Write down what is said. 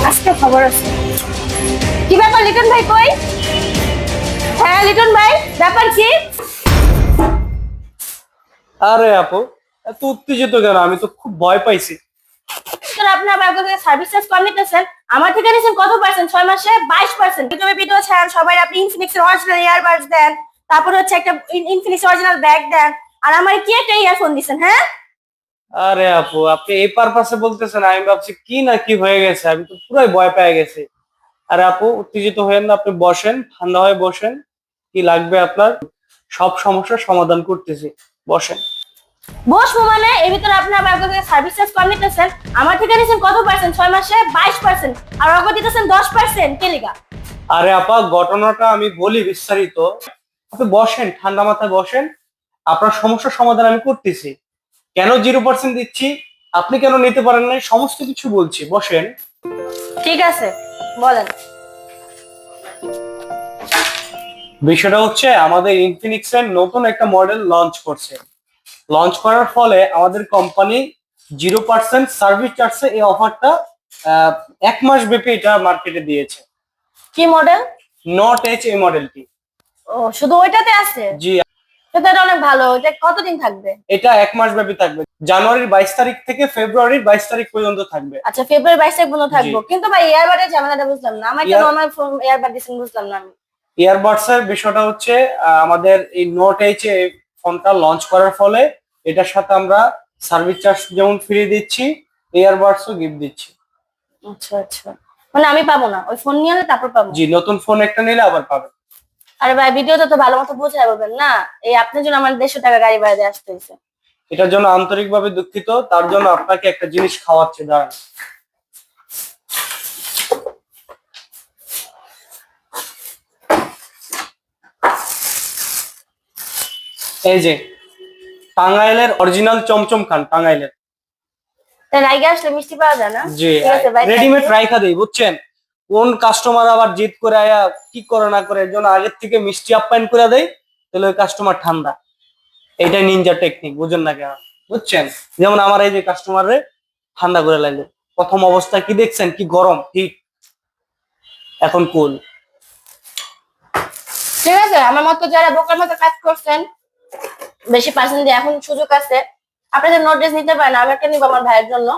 আজকে খবর আছে। কি ব্যাপার লিটন ভাই কই? হ্যাঁ লিটন ভাই, ব্যাপার কি? আরে আপু, এত উত্তেজিত কেন? আমি তো খুব ভয় পাইছি। স্যার আপনি আমার কাছে সার্ভিস চার্জ কম নিতেছেন। আমার থেকে নিছেন কত পার্সেন্ট? 6 মাসে 22%। ইউটিউবে ভিডিও ছাড়েন, সবাই আপনি ইনফিনিক্স এর অরিজিনাল ইয়ারবাডস দেন, তারপর হচ্ছে একটা ইনফিনিক্স অরিজিনাল ব্যাগ দেন, আর আমার কি একটা ইয়ারফোন দিছেন, হ্যাঁ? আরে আপু, আপনি এই পারপাসে বলতেছেন, আমি ভাবছি কি না কি হয়ে গেছে, আমি তো পুরাই ভয় পেয়ে গেছি। আরে আপু, উত্তেজিত হয়েন না, আপনি বসেন, ঠান্ডা হয়ে বসেন। কি লাগবে আপনার? সব সমস্যার সমাধান করতেছি, বসেন। বসবো মানে এর ভিতরে আপনি আমার কাছে সার্ভিস চার্জ কম নিতেছেন। আমার থেকে নিছেন কত পার্সেন্ট? 6 মাসে 22%, আর অগো দিতেছেন 10%। কে লিগা? আরে আপা, ঘটনাটা আমি বলি বিস্তারিত। আপনি বসেন, ঠান্ডা মাথায় বসেন। আপনার সমস্যার সমাধান আমি করতেছি। কেন 0% দিচ্ছি, আপনি কেন নিতে পারেন না, সমস্ত কিছু বলছি, বসেন। ঠিক আছে, বলেন। বিষয়টা হচ্ছে, আমাদের ইনফিনিক্স এর নতুন একটা মডেল লঞ্চ করছে। লঞ্চ করার ফলে আমাদের কোম্পানি 0% সার্ভিস চার্জে এই অফারটা 1 মাস ব্যাপী এটা মার্কেটে দিয়েছে। কি মডেল? নট এইচ এই মডেলটি। ও, শুধু ওইটাতে আছে? জি, তো এটা অনেক ভালো। এটা কতদিন থাকবে? এটা 1 মাস ব্যাপী থাকবে, জানুয়ারির 22 তারিখ থেকে ফেব্রুয়ারির 22 তারিখ পর্যন্ত থাকবে। আচ্ছা, ফেব্রুয়ারি 22 তারিখ পর্যন্ত থাকবো। জি। কিন্তু ভাই ইয়ারবাডের ঝামেলাটা বুঝলাম না। আমার একটা ইয়ার নরমাল ফোন ইয়ারবাড দিছেন, বুঝলাম না আমি। ইয়ারবাডস এর বিষয়টা হচ্ছে, আমাদের এই নোট এইচ এই ফোনটা লঞ্চ করার ফলে এটার সাথে আমরা সার্ভিস চার্জ যেমন ফ্রি দিচ্ছি, ইয়ারবাডসও গিফট দিচ্ছি। আচ্ছা আচ্ছা, মানে আমি পাবো না? ওই ফোন নিয়ে তারপর পাবো? জি, নতুন ফোন একটা নিলে আবার পাবেন। আরে ভাই, ভিডিওটা তো ভালো মতো বুঝাই বলবেন না। এই আপনার জন্য আমার 150 টাকা গাড়ি ভাড়া দিয়ে আসতে হয়েছে। এটার জন্য আন্তরিকভাবে দুঃখিত। তার জন্য আপনাকে একটা জিনিস খাওয়াচ্ছে, দাঁড়ান। এই যে, টাঙ্গাইলের অরিজিনাল চমচম খান, টাঙ্গাইলের। তাই রাইগে আসলে মিষ্টি পাওয়া যায় না? জি, ঠিক আছে ভাই, রেডিমেড রাইখা দেই, বুঝছেন? কোন কাস্টমার আবার জিদ করে আয়া কি করে না করে, এর জন্য আগের থেকে মিষ্টি আপ্যায়ন করে দেয়, তাহলে ওই কাস্টমার ঠান্ডা। এটাই নিনজা টেকনিক, বুঝেন না কেন? বুঝছেন? যেমন আমার এই যে কাস্টমারে ঠান্ডা করে লাগলো, প্রথম অবস্থায় কি দেখছেন, কি গরম হিট, এখন কুল। ঠিক আছে। আমার মতো যারা বোকার মতো কাজ করছেন, বেশি পার্সেন্ট দিয়ে এখন সুযোগ আছে, আপনাদের নোট ড্রেস নিতে পারেন। আমি একটা নিবো আমার ভাইয়ের জন্য।